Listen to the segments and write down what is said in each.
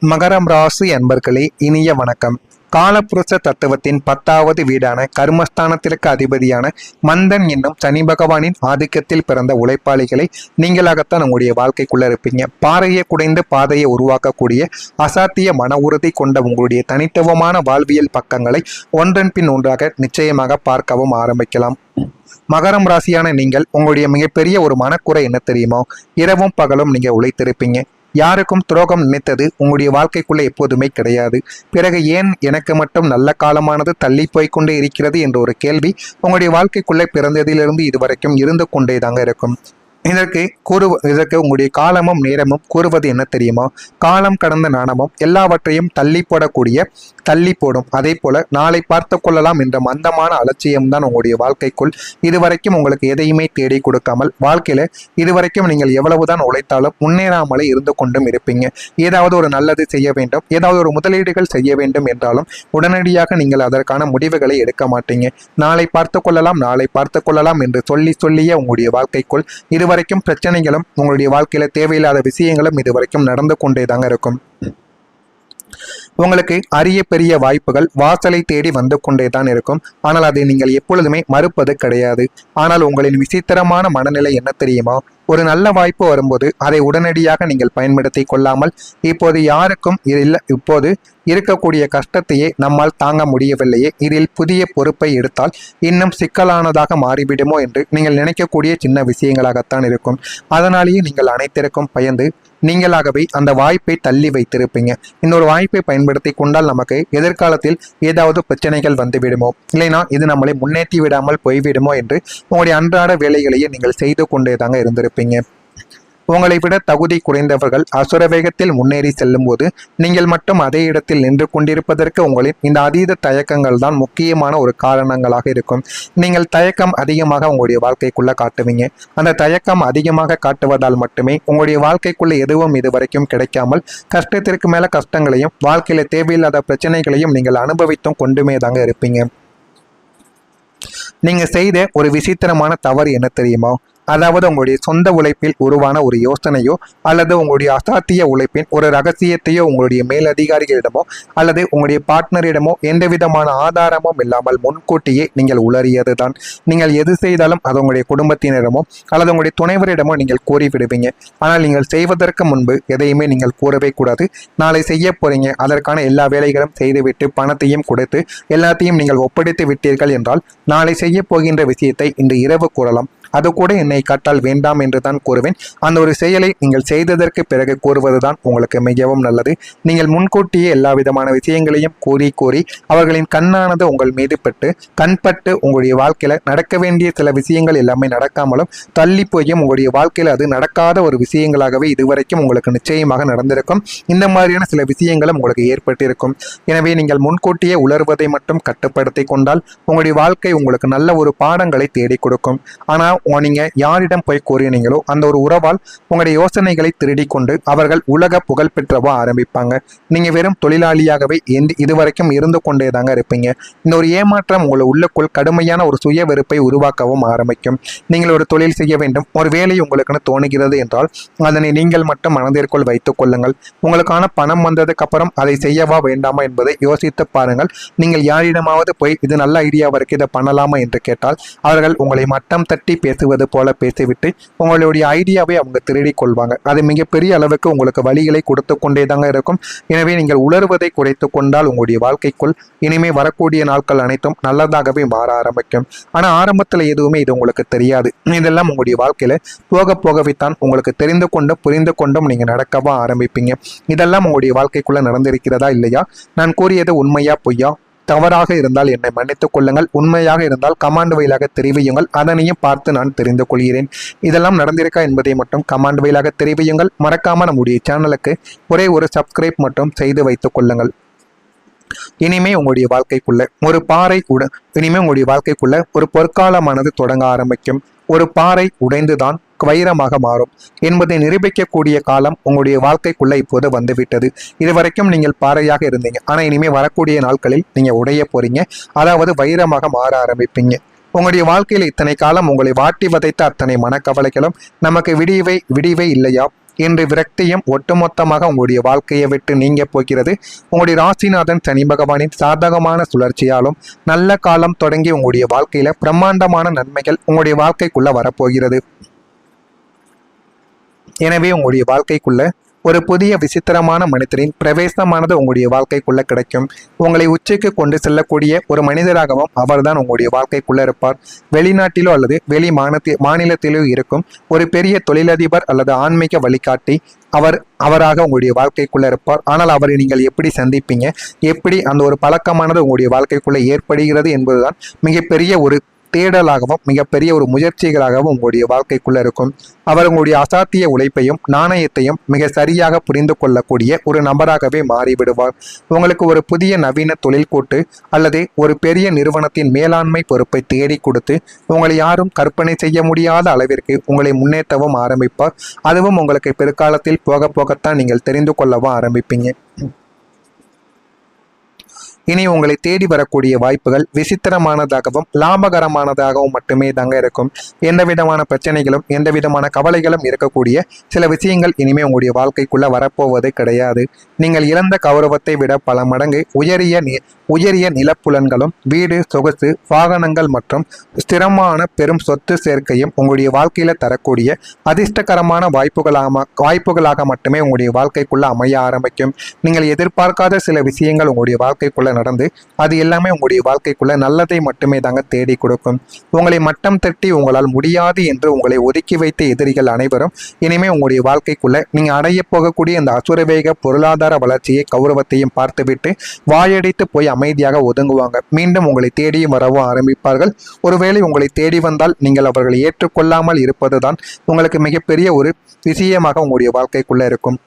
மகரம் ராசி அன்பர்களே, இனிய வணக்கம். காலப்புருஷ தத்துவத்தின் 10வது வீடான கர்மஸ்தானத்திற்கு அதிபதியான மந்தன் என்னும் சனி பகவானின் ஆதிக்கத்தில் பிறந்த உழைப்பாளிகளை நீங்களாகத்தான் உங்களுடைய வாழ்க்கைக்குள்ள இருப்பீங்க. பாறையை குடைந்து பாதையை உருவாக்கக்கூடிய அசாத்திய மன உறுதி கொண்ட உங்களுடைய தனித்துவமான வாழ்வியல் பக்கங்களை ஒன்றன் பின் ஒன்றாக நிச்சயமாக பார்க்கவும் ஆரம்பிக்கலாம். மகரம் ராசியான நீங்கள் உங்களுடைய மிகப்பெரிய ஒரு மனக்குறை என்ன தெரியுமோ? இரவும் பகலும் நீங்க உழைத்திருப்பீங்க. யாருக்கும் துரோகம் நினைத்தது உங்களுடைய வாழ்க்கைக்குள்ள எப்போதுமே கிடையாது. பிறகு ஏன் எனக்கு மட்டும் நல்ல காலமானது தள்ளி போய்கொண்டே இருக்கிறது என்ற ஒரு கேள்வி உங்களுடைய வாழ்க்கைக்குள்ளே பிறந்ததிலிருந்து இதுவரைக்கும் இருந்து கொண்டே தாங்க இருக்கும். இதற்கு உங்களுடைய காலமும் நேரமும் கூறுவது என்ன தெரியுமா? காலம் கடந்த நாணமும் எல்லாவற்றையும் தள்ளி போடும். அதே போல நாளை பார்த்து கொள்ளலாம் என்ற மந்தமான அலட்சியம்தான் உங்களுடைய வாழ்க்கைக்குள் இதுவரைக்கும் உங்களுக்கு எதையுமே தேடி கொடுக்காமல் வாழ்க்கையில இதுவரைக்கும் நீங்கள் எவ்வளவுதான் உழைத்தாலும் முன்னேறாமலே இருந்து கொண்டும் இருப்பீங்க. ஏதாவது ஒரு நல்லது செய்ய வேண்டும், ஏதாவது ஒரு முதலீடுகள் செய்ய வேண்டும் என்றாலும் உடனடியாக நீங்கள் அதற்கான முடிவுகளை எடுக்க மாட்டீங்க. நாளை பார்த்து கொள்ளலாம் என்று சொல்லியே உங்களுடைய வாழ்க்கைக்குள் இதுவரைக்கும் பிரச்சனைகளும் உங்களுடைய வாழ்க்கையில தேவையில்லாத விஷயங்களும் இதுவரைக்கும் நடந்து கொண்டே தாங்க இருக்கும். உங்களுக்கு அரிய பெரிய வாய்ப்புகள் வாசலை தேடி வந்து கொண்டே தான் இருக்கும். ஆனால் அதை நீங்கள் எப்பொழுதுமே மறுப்பது கிடையாது. ஆனால் உங்களின் விசித்திரமான மனநிலை என்ன தெரியுமா? ஒரு நல்ல வாய்ப்பு வரும்போது அதை உடனடியாக நீங்கள் பயன்படுத்தி கொள்ளாமல் இப்போது இருக்கக்கூடிய கஷ்டத்தையே நம்மால் தாங்க முடியவில்லையே, இதில் புதிய பொறுப்பை எடுத்தால் இன்னும் சிக்கலானதாக மாறிவிடுமோ என்று நீங்கள் நினைக்கக்கூடிய சின்ன விஷயங்களாகத்தான் இருக்கும். அதனாலேயே நீங்கள் அனைத்திற்கும் பயந்து நீங்களாகவே அந்த வாய்ப்பை தள்ளி வைத்திருப்பீங்க. இன்னொரு வாய்ப்பை பயன்படுத்தி கொண்டால் நமக்கு எதிர்காலத்தில் ஏதாவது பிரச்சனைகள் வந்து விடுமோ, இல்லைனா இது நம்மளை முன்னேற்றி விடாமல் போய்விடுமோ என்று உங்களுடைய அன்றாட வேலைகளையே நீங்கள் செய்து கொண்டே தாங்க இருந்திருப்பீங்க. உங்களை விட தகுதி குறைந்தவர்கள் அசுர வேகத்தில் முன்னேறி செல்லும் போது நீங்கள் மட்டும் அதே இடத்தில் நின்று கொண்டிருப்பதற்கு உங்களின் இந்த அதீத தயக்கங்கள் தான் முக்கியமான ஒரு காரணங்களாக இருக்கும். நீங்கள் தயக்கம் அதிகமாக உங்களுடைய வாழ்க்கைக்குள்ள காட்டுவீங்க. அந்த தயக்கம் அதிகமாக காட்டுவதால் மட்டுமே உங்களுடைய வாழ்க்கைக்குள்ள எதுவும் இதுவரைக்கும் கிடைக்காமல் கஷ்டத்திற்கு மேல கஷ்டங்களையும் வாழ்க்கையில தேவையில்லாத பிரச்சனைகளையும் நீங்கள் அனுபவித்தும் கொண்டுமே தாங்க இருப்பீங்க. நீங்க செய்த ஒரு விசித்திரமான தவறு என்ன தெரியுமா? அதாவது உங்களுடைய சொந்த உழைப்பில் உருவான ஒரு யோசனையோ அல்லது உங்களுடைய அசாத்திய உழைப்பின் ஒரு ரகசியத்தையோ உங்களுடைய மேலதிகாரிகளிடமோ அல்லது உங்களுடைய பார்ட்னரிடமோ எந்த விதமான ஆதாரமும் இல்லாமல் முன்கூட்டியே நீங்கள் உளறியது தான். நீங்கள் எது செய்தாலும் அது உங்களுடைய குடும்பத்தினரிடமோ அல்லது உங்களுடைய துணைவரிடமோ நீங்கள் கூறிவிடுவீங்க. ஆனால் நீங்கள் செய்வதற்கு முன்பு எதையுமே நீங்கள் கூறவே கூடாது. நாளை செய்ய போறீங்க, அதற்கான எல்லா வேலைகளும் செய்துவிட்டு பணத்தையும் கொடுத்து எல்லாத்தையும் நீங்கள் ஒப்படைத்து விட்டீர்கள் என்றால் நாளை செய்ய போகின்ற விஷயத்தை இன்று இரவு கூறலாம். அது கூட என்னை காட்டால் வேண்டாம் என்று தான் கூறுவேன். அந்த ஒரு செயலை நீங்கள் செய்ததற்கு பிறகு கூறுவதுதான் உங்களுக்கு மிகவும் நல்லது. நீங்கள் முன்கூட்டியே எல்லா விதமான விஷயங்களையும் கூறி அவர்களின் கண்ணானது உங்கள் மீது கண்பட்டு உங்களுடைய வாழ்க்கையில நடக்க வேண்டிய சில விஷயங்கள் எல்லாமே நடக்காமலும் தள்ளி போயும் உங்களுடைய வாழ்க்கையில அது நடக்காத ஒரு விஷயங்களாகவே இதுவரைக்கும் உங்களுக்கு நிச்சயமாக நடந்திருக்கும். இந்த மாதிரியான சில விஷயங்களும் உங்களுக்கு ஏற்பட்டிருக்கும். எனவே நீங்கள் முன்கூட்டியே உணர்வதை மட்டும் கட்டுப்படுத்தி கொண்டால் உங்களுடைய வாழ்க்கை உங்களுக்கு நல்ல ஒரு பாடங்களை தேடி கொடுக்கும். ஆனால் நீங்க யாரிடம் போய் கூறினீங்களோ அந்த ஒரு உறவால் உங்களுடைய யோசனைகளை திருடி கொண்டு அவர்கள் உலக புகழ் பெற்றவா ஆரம்பிப்பாங்க. நீங்க வெறும் தொழிலாளியாகவே இதுவரைக்கும் இருந்து கொண்டே தாங்க இருப்பீங்க. இந்த ஒரு ஏமாற்றம் உங்களை உள்ளுக்குள் கடுமையான ஒரு சுய வெறுப்பை உருவாக்கவும் ஆரம்பிக்கும். நீங்கள் ஒரு தொழில் செய்ய வேண்டும், ஒரு வேலை உங்களுக்குன்னு தோணுகிறது என்றால் அதனை நீங்கள் மட்டும் மனதிற்குள் வைத்துக் கொள்ளுங்கள். உங்களுக்கான பணம் வந்ததுக்கு அப்புறம் அதை செய்யவா வேண்டாமா என்பதை யோசித்து பாருங்கள். நீங்கள் யாரிடமாவது போய் இது நல்ல ஐடியாவா இருக்கு, இதை பண்ணலாமா என்று கேட்டால் அவர்கள் உங்களை மட்டம் தட்டி பேசுவது போல பேசிவிட்டு உங்களுடைய ஐடியாவை அவங்க திருடி கொள்வாங்க. அது மிகப்பெரிய அளவுக்கு உங்களுக்கு வழிகளை கொடுத்து கொண்டே தாங்க இருக்கும். எனவே நீங்கள் உணர்வதை குறைத்து கொண்டால் உங்களுடைய வாழ்க்கைக்குள் இனிமே வரக்கூடிய நாட்கள் அனைத்தும் நல்லதாகவே மாற ஆரம்பிக்கும். ஆனால் ஆரம்பத்தில் எதுவுமே இது உங்களுக்கு தெரியாது. இதெல்லாம் உங்களுடைய வாழ்க்கையில போகவே உங்களுக்கு தெரிந்து கொண்டும் புரிந்து கொண்டும் நீங்க நடக்கவா ஆரம்பிப்பீங்க. இதெல்லாம் உங்களுடைய வாழ்க்கைக்குள்ள நடந்திருக்கிறதா இல்லையா? நான் கூறியது உண்மையா பொய்யா? தவறாக இருந்தால் என்னை மன்னித்துக் கொள்ளுங்கள். உண்மையாக இருந்தால் கமாண்ட் வயலாக தெரிவியுங்கள். அதனையும் பார்த்து நான் தெரிந்து கொள்கிறேன். இதெல்லாம் நடந்திருக்கா என்பதை மட்டும் கமாண்ட் வயலாக தெரிவியுங்கள். மறக்காம நம்முடைய சேனலுக்கு ஒரே ஒரு சப்ஸ்கிரைப் மட்டும் செய்து வைத்துக் கொள்ளுங்கள். இனிமே உங்களுடைய வாழ்க்கைக்குள்ள ஒரு பொற்காலமானது தொடங்க ஆரம்பிக்கும். ஒரு பாறை உடைந்துதான் வைரமாக மாறும் என்பதை நிரூபிக்கக்கூடிய காலம் உங்களுடைய வாழ்க்கைக்குள்ள இப்போது வந்துவிட்டது. இதுவரைக்கும் நீங்கள் பாறையாக இருந்தீங்க, ஆனா இனிமே வரக்கூடிய நாட்களில் நீங்க உடைய போறீங்க. அதாவது வைரமாக மாற ஆரம்பிப்பீங்க. உங்களுடைய வாழ்க்கையில் இத்தனை காலம் உங்களை வாட்டி வதைத்த அத்தனை மனக்கவலைகளும் நமக்கு விடிவே இல்லையா? இன்று விரக்தியும் ஒட்டுமொத்தமாக உங்களுடைய வாழ்க்கையை விட்டு நீங்க போகிறது. உங்களுடைய ராசிநாதன் சனி பகவானின் சாதகமான சுழற்சியாலும் நல்ல காலம் தொடங்கி உங்களுடைய வாழ்க்கையில பிரம்மாண்டமான நன்மைகள் உங்களுடைய வாழ்க்கைக்குள்ள வரப்போகிறது. எனவே உங்களுடைய வாழ்க்கைக்குள்ள ஒரு புதிய விசித்திரமான மனிதரின் பிரவேசமானது உங்களுடைய வாழ்க்கைக்குள்ள கிடைக்கும். உங்களை உச்சிக்கு கொண்டு செல்லக்கூடிய ஒரு மனிதராகவும் அவர்தான் உங்களுடைய வாழ்க்கைக்குள்ள இருப்பார். வெளிநாட்டிலோ அல்லது வெளி மாநிலத்திலோ இருக்கும் ஒரு பெரிய தொழிலதிபர் அல்லது ஆன்மீக வழிகாட்டி அவராக உங்களுடைய வாழ்க்கைக்குள்ள இருப்பார். ஆனால் அவரை நீங்கள் எப்படி சந்திப்பீங்க, எப்படி அந்த ஒரு பழக்கமானது உங்களுடைய வாழ்க்கைக்குள்ள ஏற்படுகிறது என்பதுதான் மிகப்பெரிய ஒரு தேடலாகவும் மிகப்பெரிய ஒரு முயற்சிகளாகவும் உங்களுடைய வாழ்க்கைக்குள்ள இருக்கும். அவர் உங்களுடைய அசாத்திய உழைப்பையும் நாணயத்தையும் மிக சரியாக புரிந்து கொள்ளக்கூடிய ஒரு நபராகவே மாறிவிடுவார். உங்களுக்கு ஒரு புதிய நவீன தொழில் கூட்டு அல்லது ஒரு பெரிய நிறுவனத்தின் மேலாண்மை பொறுப்பை தேடி கொடுத்து உங்களை யாரும் கற்பனை செய்ய முடியாத அளவிற்கு உங்களை முன்னேற்றவும் ஆரம்பிப்பார். அதுவும் உங்களுக்கு பிற்காலத்தில் போக போகத்தான் நீங்கள் தெரிந்து கொள்ளவும் ஆரம்பிப்பீங்க. இனி உங்களை தேடி வரக்கூடிய வாய்ப்புகள் விசித்திரமானதாகவும் லாபகரமானதாகவும் மட்டுமே தாங்க இருக்கும். எந்த விதமான பிரச்சனைகளும் எந்த விதமான கவலைகளும் இருக்கக்கூடிய சில விஷயங்கள் இனிமே உங்களுடைய வாழ்க்கைக்குள்ள வரப்போவது கிடையாது. நீங்கள் இழந்த கௌரவத்தை விட பல மடங்கு உயரிய நிலப்புலன்களும் வீடு, சொகுசு, வாகனங்கள் மற்றும் ஸ்திரமான பெரும் சொத்து சேர்க்கையும் உங்களுடைய வாழ்க்கையில தரக்கூடிய அதிர்ஷ்டகரமான வாய்ப்புகளாக மட்டுமே உங்களுடைய வாழ்க்கைக்குள்ள அமைய ஆரம்பிக்கும். நீங்கள் எதிர்பார்க்காத சில விஷயங்கள் உங்களுடைய வாழ்க்கைக்குள்ள நடந்து அது எல்லாமே உங்களுடைய வாழ்க்கைக்குள்ள நல்லதை மட்டுமே தாங்க தேடி கொடுக்கும். உங்களை மட்டம் தட்டி உங்களால் முடியாது என்று உங்களை ஒதுக்கி வைத்த எதிரிகள் அனைவரும் இனிமே உங்களுடைய வாழ்க்கைக்குள்ள நீங்க அடைய போகக்கூடிய இந்த அசுரவேக பொருளாதார வளர்ச்சியை கௌரவத்தையும் பார்த்துவிட்டு வாயடித்து போய் அமைதியாக ஒதுங்குவாங்க. மீண்டும் உங்களை தேடியும் வரவும் ஆரம்பிப்பார்கள். ஒருவேளை உங்களை தேடி வந்தால் நீங்கள் அவர்களை ஏற்றுக்கொள்ளாமல் இருப்பதுதான் உங்களுக்கு மிகப்பெரிய ஒரு விஷயமாக உங்களுடைய வாழ்க்கைக்குள்ள இருக்கும்.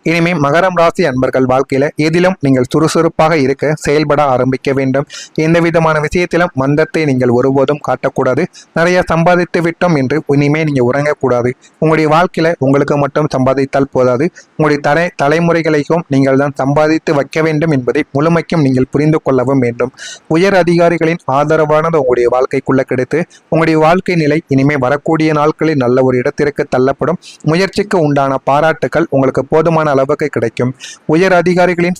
இனிமே மகரம் ராசி அன்பர்கள் வாழ்க்கையில எதிலும் நீங்கள் சுறுசுறுப்பாக இருக்க செயல்பட ஆரம்பிக்க வேண்டும். எந்த விதமான விஷயத்திலும் மந்தத்தை நீங்கள் ஒருபோதும் காட்டக்கூடாது. நிறைய சம்பாதித்து விட்டோம் என்று இனிமே நீங்க உறங்கக்கூடாது. உங்களுடைய வாழ்க்கையில உங்களுக்கு மட்டும் சம்பாதித்தால் போதாது, உங்களுடைய தலைமுறைகளையும் நீங்கள் தான் சம்பாதித்து வைக்க வேண்டும் என்பதை முழுமைக்கும் நீங்கள் புரிந்து கொள்ளவும் வேண்டும். உயர் அதிகாரிகளின் ஆதரவானது உங்களுடைய வாழ்க்கைக்குள்ள கிடைத்து உங்களுடைய வாழ்க்கை நிலை இனிமே வரக்கூடிய நாட்களில் நல்ல ஒரு இடத்திற்கு தள்ளப்படும். முயற்சிக்கு உண்டான பாராட்டுகள் உங்களுக்கு போதுமான அளவுக்கு கிடைக்கும். உயர் அதிகாரிகளின்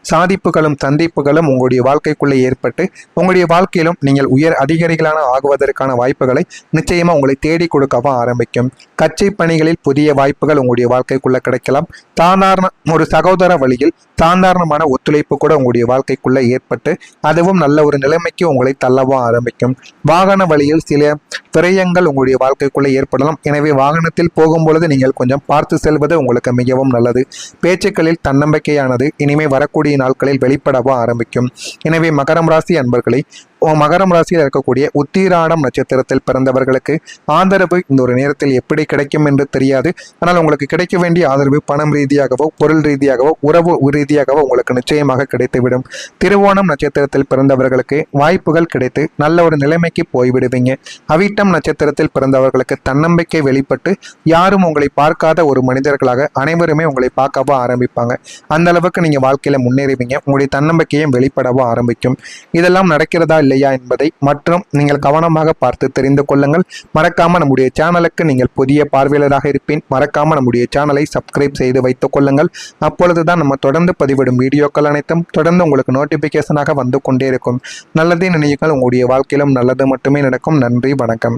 சாதிப்புகளும் சந்திப்புகளும் உங்களுடைய வாழ்க்கைக்குள்ளே ஏற்பட்டு உங்களுடைய வாழ்க்கையிலும் நீங்கள் உயர் அதிகாரிகளான ஆகுவதற்கான வாய்ப்புகளை நிச்சயமா உங்களை தேடி கொடுக்கவும் ஆரம்பிக்கும். கட்சி பணிகளில் புதிய வாய்ப்புகள் உங்களுடைய வாழ்க்கைக்குள்ள கிடைக்கலாம். சாதாரண ஒரு சகோதர வழியில் சாதாரணமான ஒத்துழைப்பு கூட உங்களுடைய வாழ்க்கைக்குள்ள ஏற்பட்டு அதுவும் நல்ல ஒரு நிலைமைக்கு உங்களை தள்ளவும் ஆரம்பிக்கும். வாகன வழியில் சில விரயங்கள் உங்களுடைய வாழ்க்கைக்குள்ள ஏற்படலாம். எனவே வாகனத்தில் போகும்பொழுது நீங்கள் கொஞ்சம் பார்த்து செல்வது உங்களுக்கு மிகவும் நல்லது. பேச்சுக்களில் தன்னம்பிக்கையானது இனிமே வரக்கூடிய நாட்களில் வெளிப்படவும் ஆரம்பிக்கும். எனவே மகரம் ராசி அன்பர்களை மகரம் ராசியில் இருக்கக்கூடிய உத்திராடம் நட்சத்திரத்தில் பிறந்தவர்களுக்கு ஆதரவு இந்த ஒரு நேரத்தில் எப்படி கிடைக்கும் என்று தெரியாது. ஆனால் உங்களுக்கு கிடைக்க வேண்டிய ஆதரவு பணம் ரீதியாகவோ பொருள் ரீதியாகவோ உறவு ரீதியாகவோ உங்களுக்கு நிச்சயமாக கிடைத்துவிடும். திருவோணம் நட்சத்திரத்தில் பிறந்தவர்களுக்கு வாய்ப்புகள் கிடைத்து நல்ல ஒரு நிலைமைக்கு போய்விடுவீங்க. அவிட்டம் நட்சத்திரத்தில் பிறந்தவர்களுக்கு தன்னம்பிக்கை வெளிப்பட்டு யாரும் உங்களை பார்க்காத ஒரு மனிதர்களாக அனைவருமே உங்களை பார்க்கவும் ஆரம்பிப்பாங்க. அந்த அளவுக்கு நீங்க வாழ்க்கையில முன்னேறுவீங்க. உங்களுடைய தன்னம்பிக்கையும் வெளிப்படவும் ஆரம்பிக்கும். இதெல்லாம் நடக்கிறதா இல்லையா என்பதை மற்றும் நீங்கள் கவனமாக பார்த்து தெரிந்து கொள்ளுங்கள். மறக்காம நம்முடைய சேனலுக்கு நீங்கள் புதிய பார்வையாளராக இருப்பேன். மறக்காம நம்முடைய சேனலை சப்ஸ்கிரைப் செய்து வைத்துக் கொள்ளுங்கள். அப்பொழுதுதான் நம்ம தொடர்ந்து பதிவிடும் வீடியோக்கள் அனைத்தும் தொடர்ந்து உங்களுக்கு நோட்டிபிகேஷனாக வந்து கொண்டே இருக்கும். நல்லதே நினைவுகள் உங்களுடைய வாழ்க்கையிலும் நல்லது மட்டுமே நடக்கும். நன்றி, வணக்கம்.